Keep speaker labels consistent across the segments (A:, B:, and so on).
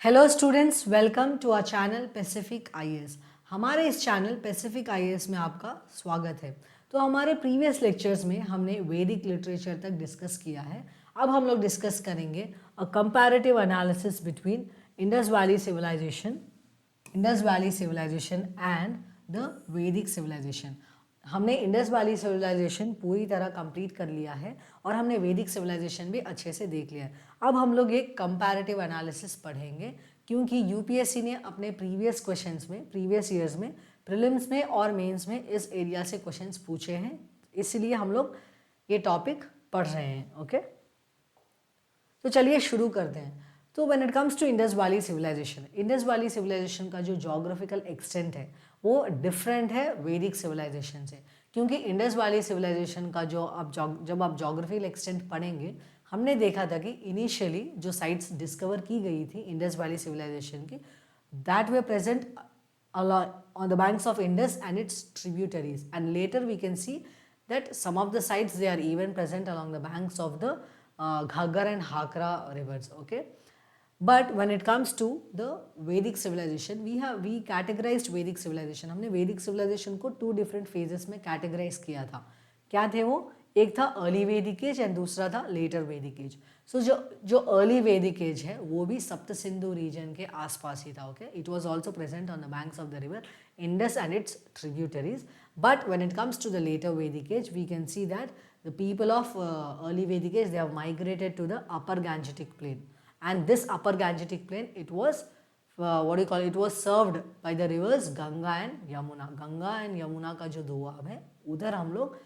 A: Hello students, welcome to our channel Pacific IAS. हमारे इस channel Pacific IAS में आपका स्वागत है। तो हमारे प्रीवियस लेक्चर्स में हमने वैदिक लिटरेचर तक डिस्कस किया है। अब हम लोग डिस्कस करेंगे a comparative analysis between Indus valley civilisation and the Vedic civilisation. हमने इंडस वैली सिविलाइजेशन पूरी तरह कंप्लीट कर लिया है और हमने वैदिक सिविलाइजेशन भी अच्छे से देख लिया है। अब हम लोग एक कंपैरेटिव एनालिसिस पढ़ेंगे, क्योंकि यूपीएससी ने अपने प्रीवियस ईयर्स में प्रीलिम्स में और मेंस में इस एरिया से क्वेश्चंस पूछे हैं, इसलिए हम लोग ये टॉपिक पढ़ रहे हैं। ओके, तो चलिए शुरू करते हैं। तो when it comes to Indus valley civilisation का जो जोग्राफिकल एक्सटेंट है वो डिफरेंट है वैदिक सिविलाइजेशन से, क्योंकि इंडस वैली सिविलाइजेशन का जो जब आप जोग्राफिकल एक्सटेंट पढ़ेंगे, हमने देखा था कि इनिशियली जो साइट्स डिस्कवर की गई थी इंडस वैली सिविलाइजेशन की, that way present on the banks of Indus and its tributaries, and later we can see that some of the sites they are even present along the banks of the Ghaggar and Hakra rivers. Okay, but when it comes to the Vedic civilization, we categorized Vedic civilization. हमने Vedic civilization को two different phases में categorize किया था। क्या थे वो? एक था अर्ली वैदिक एज एंड दूसरा था लेटर वैदिक एज। सो जो अर्ली वैदिक एज है वो भी सप्त सिंधु रीजन के आसपास ही था। Okay, it was also present on the banks of the river Indus and its tributaries. But when it comes to the later Vedic age, we can see that the people of early Vedic age, they have migrated to the upper Gangetic plain, and this upper Gangetic plain, it was it was served by the rivers Ganga and Yamuna. Ganga and Yamuna का जो दोआब है उधर हम लोग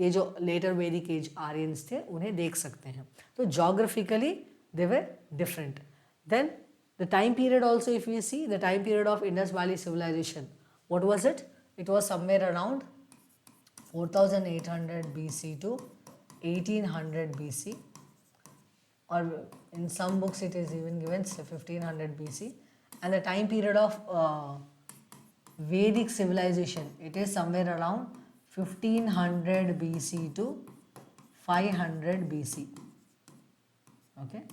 A: ये जो letter Vedic as Aryans थे उन्हें देख सकते हैं। तो geographically they were different. Then the time period also, if you see the time period of Indus valley civilisation, what was it? It was somewhere around 4800 BC to 1800 BC, or in some books it is even given 1500 BC. And the time period of Vedic civilization, it is somewhere around 1500 BC to 500 BC. Okay,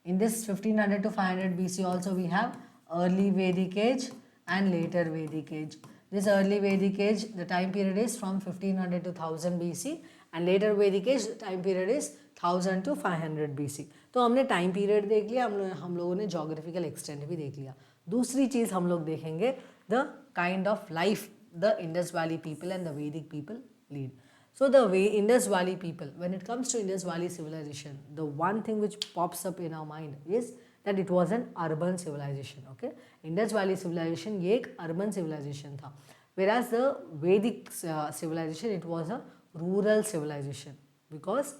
A: in this 1500 to 500 BC also we have early Vedic age and later Vedic age. This early Vedic age, the time period is from 1500 to 1000 BC, and later Vedic age time period is 1000 to 500 BC. तो हमने time period देख लिया, हम लोगों ने geographical extent भी देख लिया। दूसरी चीज़ हम लोग देखेंगे the kind of life the Indus valley people and the Vedic people lead. So the way Indus Valley people, when it comes to Indus Valley civilization, the one thing which pops up in our mind is that it was an urban civilization. Okay, Indus Valley civilization ये एक urban civilization था, whereas the Vedic civilization, it was a rural civilization, because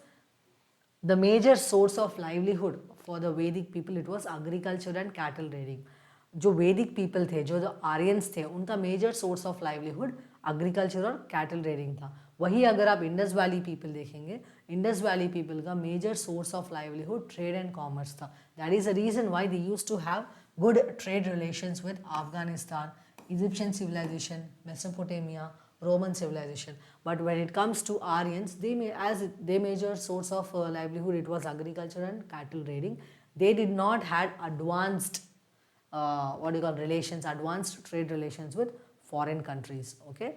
A: the major source of livelihood for the Vedic people, it was agriculture and cattle raiding. जो वैदिक people थे, जो Aryans थे, उनका major source of livelihood agriculture और cattle raiding था। वही अगर आप इंडस वैली पीपल देखेंगे, इंडस वैली पीपल का major source of livelihood trade and commerce था। That is the reason why they used to have good trade relations with Afghanistan, Egyptian civilisation, Mesopotamia, Roman civilization. But when it comes to Aryans, as their major source of livelihood, it was agriculture and cattle raiding. They did not had advanced advanced trade relations with foreign countries. Okay,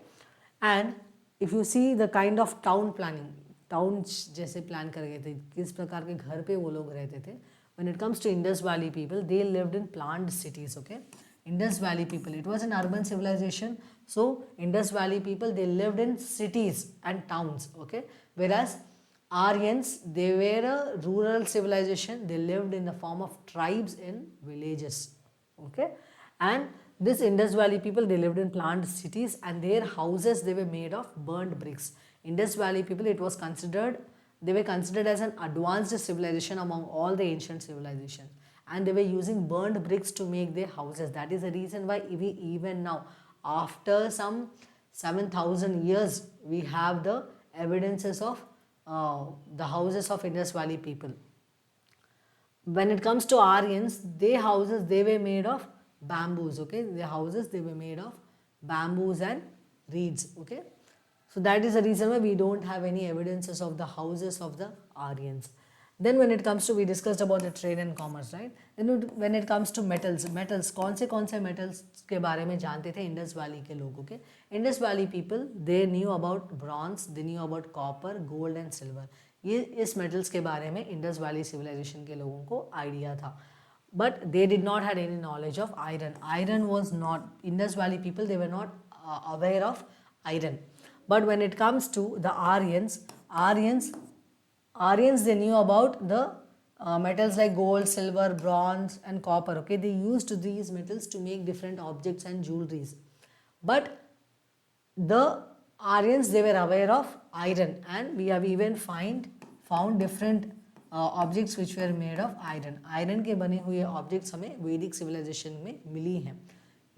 A: and if you see the kind of town planning, towns जैसे plan कर गए थे, किस प्रकार के घर पे वो लोग रहते थे. When it comes to Indus Valley people, they lived in planned cities. Okay, Indus Valley people, it was an urban civilization. So Indus Valley people, they lived in cities and towns. Okay, whereas Aryans, they were a rural civilization. They lived in the form of tribes in villages. Okay, and this Indus Valley people, they lived in planned cities, and their houses, they were made of burnt bricks. Indus Valley people, it was considered, they were considered as an advanced civilization among all the ancient civilizations, and they were using burnt bricks to make their houses. That is the reason why we even now, after some 7000 years, we have the evidences of the houses of Indus Valley people. When it comes to Aryans, their houses, they were made of bamboos. Okay, their houses, they were made of bamboos and reeds. Okay, so that is the reason why we don't have any evidences of the houses of the Aryans. Then when it comes to, we discussed about the trade and commerce, right? Then when it comes to metals, कौन से metals के बारे में जानते थे Indus Valley के लोग, okay? Indus Valley people, they knew about bronze, they knew about copper, gold and silver. ये इस metals के बारे में Indus Valley Civilization के लोगों को idea था. But they did not had any knowledge of iron. Iron was not, Indus Valley people, they were not aware of iron. But when it comes to the Aryans, they knew about the metals like gold, silver, bronze and copper, okay? They used these metals to make different objects and jewelries. But the Aryans, they were aware of iron, and we have even found different objects which were made of iron. Iron के बने हुए objects हमें Vedic civilization में मिली हैं.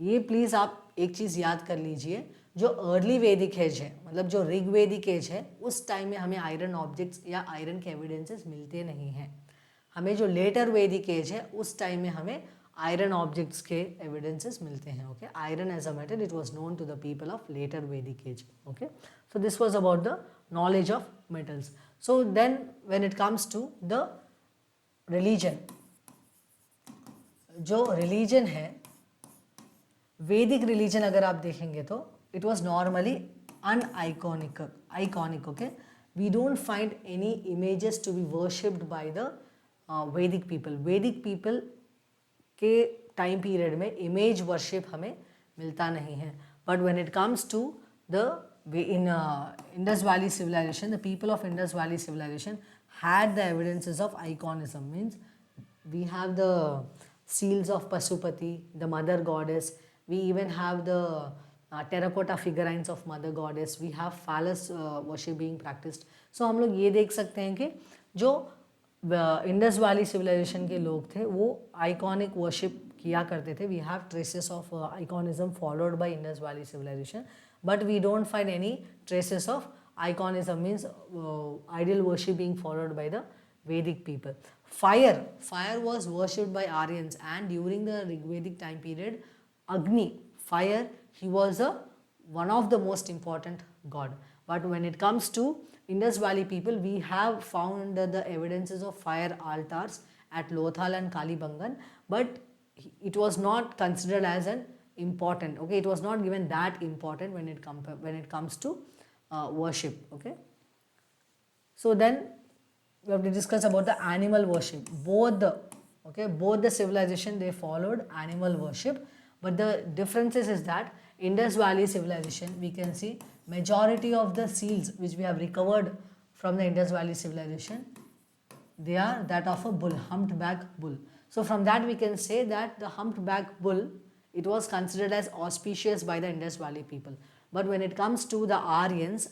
A: ये please आप एक चीज़ याद कर लीजिए, जो अर्ली वैदिक एज है, मतलब जो ऋग वैदिक एज है, उस टाइम में हमें आयरन ऑब्जेक्ट्स या आयरन के एविडेंसेस मिलते नहीं हैं. हमें जो लेटर वैदिक एज है, उस टाइम में हमें आयरन ऑब्जेक्ट्स के एविडेंसेस मिलते हैं. Okay, iron age a metal, it was known to the people of later Vedic age. Okay, so this was about the knowledge of metals. So then when it comes to the religion, जो religion है, Vedic religion अगर आप देखेंगे तो it was normally iconic, okay? We don't find any images to be worshipped by the Vedic people. Vedic people के time period में image worship हमें मिलता नहीं है. But when it comes to the Indus Valley Civilization, the people of Indus Valley Civilization had the evidences of iconism. Means we have the seals of Pasupati, the mother goddess. We even have the terracotta figurines of mother goddess. We have phallus worship being practiced. So हम लोग ये देख सकते हैं कि जो Indus valley civilisation के लोग थे वो आइकॉनिक वर्शिप किया करते थे. We have traces of iconism followed by Indus valley civilisation, but we don't find any traces of iconism, means ideal worship being followed by the Vedic people. Fire was worshipped by Aryans, and during the Rigvedic time period, Agni, fire, he was one of the most important god. But when it comes to Indus Valley people, we have found the evidences of fire altars at Lothal and Kalibangan, but it was not considered as an important. Okay, it was not given that important when it comes to worship. Okay, so then we have to discuss about the animal worship. Both the civilization, they followed animal worship, but the differences is that Indus Valley Civilization, we can see majority of the seals which we have recovered from the Indus Valley Civilization, they are that of a bull, humped-back bull. So from that we can say that the humped-back bull, it was considered as auspicious by the Indus Valley people. But when it comes to the Aryans,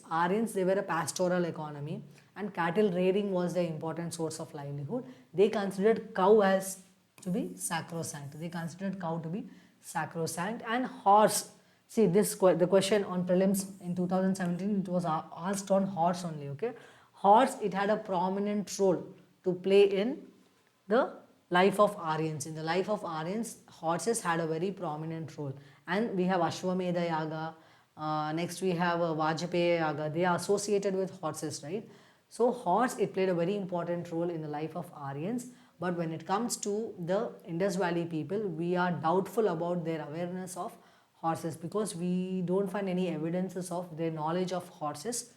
A: they were a pastoral economy, and cattle rearing was the important source of livelihood. They considered cow as to be sacrosanct. And horse. See, the question on prelims in 2017, it was asked on horse only. Okay, horse, it had a prominent role to play in the life of Aryans. In the life of Aryans, horses had a very prominent role. And we have Ashwamedha Yaga. Next we have Vajpayee Yaga. They are associated with horses, right? So horse, it played a very important role in the life of Aryans. But when it comes to the Indus Valley people, we are doubtful about their awareness of horses, because we don't find any evidences of their knowledge of horses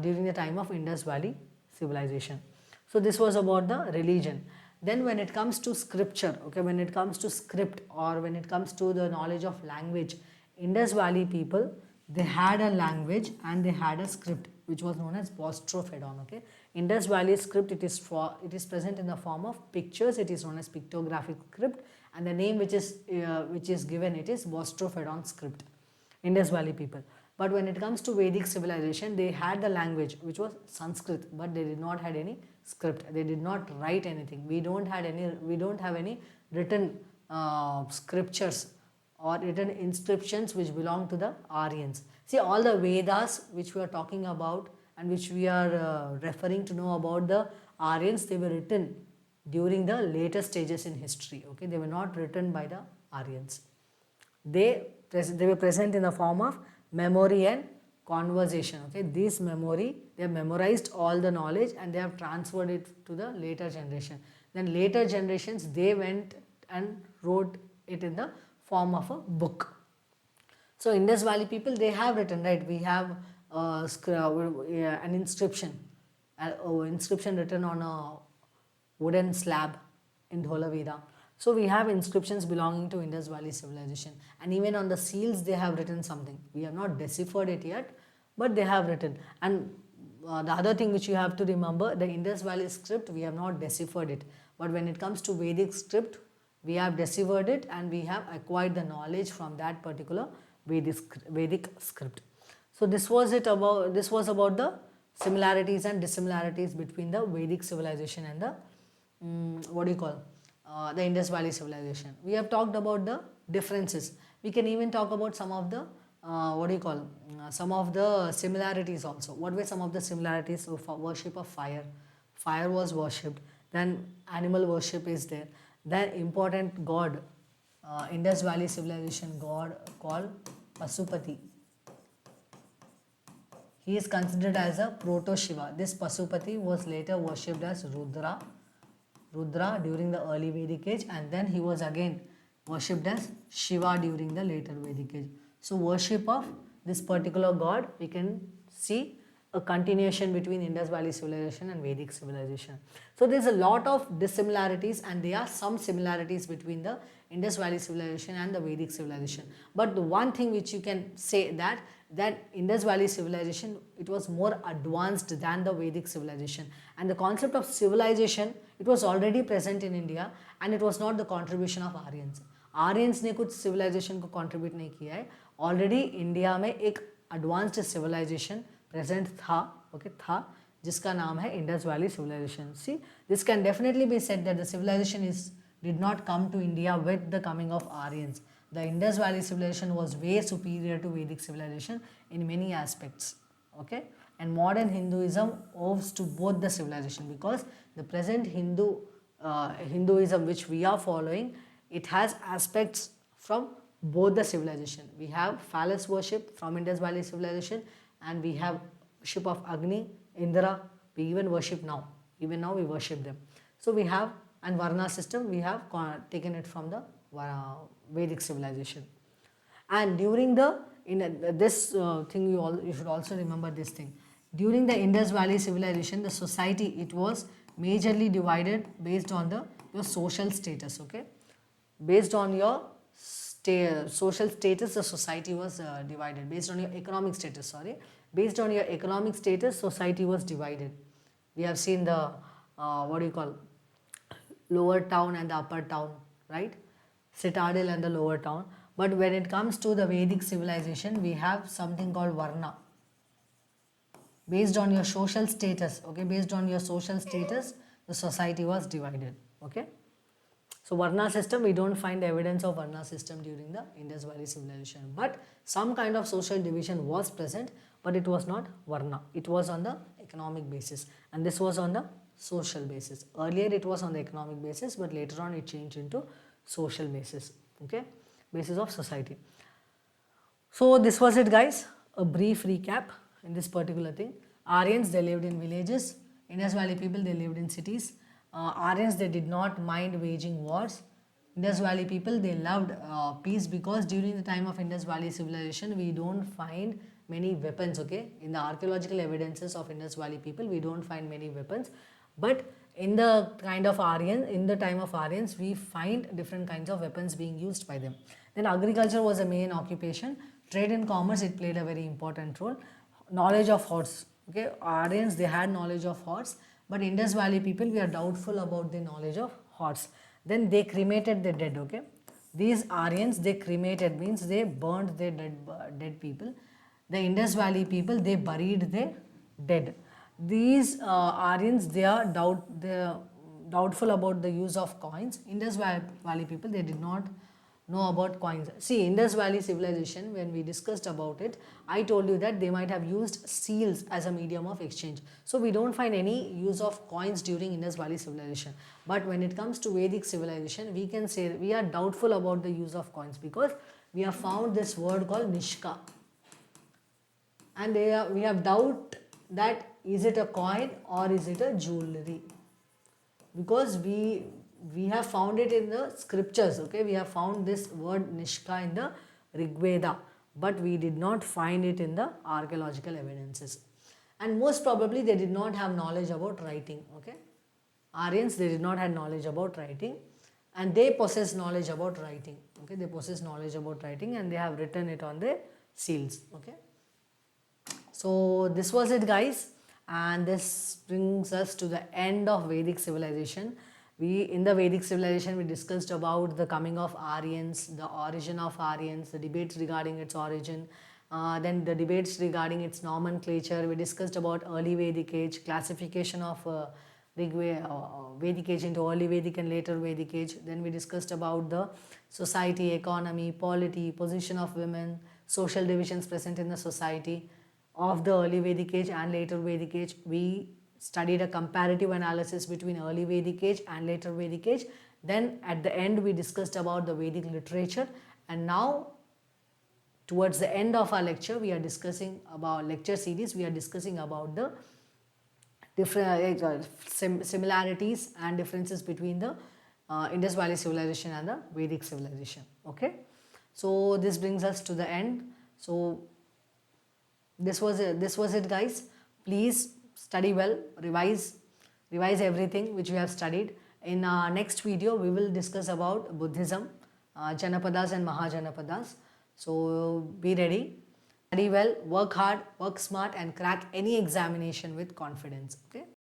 A: during the time of Indus Valley Civilization. So this was about the religion. Then when it comes to scripture, okay, when it comes to script, or when it comes to the knowledge of language, Indus Valley people, they had a language and they had a script which was known as Bostrofedon. Okay, Indus Valley script, it is present in the form of pictures. It is known as pictographic script, and the name which is given, it is Bostrofedon script. Indus Valley people. But when it comes to Vedic civilization, they had the language which was Sanskrit, but they did not had any script. They did not write anything. We don't have any written scriptures or written inscriptions which belong to the Aryans. See, all the Vedas which we are talking about and which we are referring to know about the Aryans, they were written during the later stages in history. Okay, they were not written by the Aryans. They were present in the form of memory and conversation. Okay, this memory, they have memorized all the knowledge and they have transferred it to the later generation. Then later generations, they went and wrote it in the form of a book. So Indus Valley people, they have written, right? We have an inscription, inscription written on a wooden slab in Dholavira. So we have inscriptions belonging to Indus Valley Civilization, and even on the seals they have written something. We have not deciphered it yet, but they have written. And the other thing which you have to remember, the Indus Valley script, we have not deciphered it, but when it comes to Vedic script, we have deciphered it and we have acquired the knowledge from that particular Vedic script. So this was about the similarities and dissimilarities between the Vedic civilization and the the Indus Valley Civilization. We have talked about the differences. We can even talk about some of the some of the similarities also. What were some of the similarities? So for worship of fire, fire was worshipped. Then animal worship is there. Then important god, Indus Valley Civilization god called Pasupati. He is considered as a proto-Shiva. This Pasupati was later worshipped as Rudra during the early Vedic age, and then he was again worshipped as Shiva during the later Vedic age. So worship of this particular god, we can see a continuation between Indus Valley Civilization and Vedic Civilization. So there's a lot of dissimilarities and there are some similarities between the Indus Valley Civilization and the Vedic Civilization. But the one thing which you can say that Indus Valley Civilization, it was more advanced than the Vedic Civilization, and the concept of civilization, it was already present in India and it was not the contribution of Aryans. Aryans ने कुछ civilisation को contribute नहीं किया है. Already India में एक advanced civilisation present था, था, जिसका नाम है Indus valley civilisation. See this can definitely be said that the civilisation did not come to India with the coming of Aryans. The Indus Valley Civilization was way superior to Vedic civilization in many aspects. Okay, and modern Hinduism owes to both the civilization, because the present Hinduism which we are following, it has aspects from both the civilization. We have phallus worship from Indus Valley Civilization, and we have worship of Agni, Indra. We even worship now. Even now we worship them. So we have, and Varna system, we have taken it from the Vedic civilization. And during this thing, you should also remember this thing. During the Indus Valley Civilization, the society, it was majorly divided based on your social status. Okay, based on your social status, the society was divided. Based on your economic status, based on your economic status, society was divided. We have seen the lower town and the upper town, right? Citadel and the lower town. But when it comes to the Vedic civilization, we have something called Varna. Based on your social status, okay, based on your social status, the society was divided, okay. So Varna system, we don't find evidence of Varna system during the Indus Valley Civilization. But some kind of social division was present, but it was not Varna. It was on the economic basis, and this was on the social basis. Earlier it was on the economic basis, but later on it changed into social basis, okay, basis of society. So this was it, guys, a brief recap in this particular thing. Aryans, they lived in villages. Indus Valley people, they lived in cities. Aryans, they did not mind waging wars. Indus Valley people, they loved peace, because during the time of Indus Valley Civilization, we don't find many weapons, okay. In the archaeological evidences of Indus Valley people, we don't find many weapons. But in the time of Aryans, we find different kinds of weapons being used by them. Then agriculture was a main occupation. Trade and commerce, it played a very important role. Knowledge of horse, okay. Aryans, they had knowledge of horse, but Indus Valley people, we are doubtful about the knowledge of horse. Then they cremated the dead, okay. These Aryans, they cremated, means they burned their dead people. The Indus Valley people, they buried their dead. These Aryans, they are doubtful about the use of coins. Indus Valley people, they did not know about coins. See, Indus Valley Civilization, when we discussed about it, I told you that they might have used seals as a medium of exchange. So we don't find any use of coins during Indus Valley Civilization. But when it comes to Vedic civilization, we can say we are doubtful about the use of coins, because we have found this word called Nishka. and we have doubt that is it a coin or is it a jewelry, because we have found it in the scriptures. Okay, we have found this word Nishka in the Rig Veda, but we did not find it in the archaeological evidences, and most probably they did not have knowledge about writing. Okay, Aryans, they did not have knowledge about writing, and they possess knowledge about writing. Okay, they possess knowledge about writing and they have written it on their seals. Okay, so this was it, guys, and this brings us to the end of Vedic civilization. In the Vedic civilization we discussed about the coming of Aryans, the origin of Aryans, the debates regarding its origin, then the debates regarding its nomenclature. We discussed about early Vedic age, classification of Vedic age into early Vedic and later Vedic age. Then we discussed about the society, economy, polity, position of women, social divisions present in the society of the early Vedic age and later Vedic age. We studied a comparative analysis between early Vedic age and later Vedic age. Then at the end we discussed about the Vedic literature, and now towards the end of our lecture we are discussing about lecture series, we are discussing about the different similarities and differences between the Indus Valley Civilization and the Vedic Civilization. Okay, so this brings us to the end. So this was it, guys. Please study well, revise everything which we have studied. In our next video we will discuss about Buddhism, Janapadas and Mahajanapadas. So be ready, study well, work hard, work smart, and crack any examination with confidence. Okay.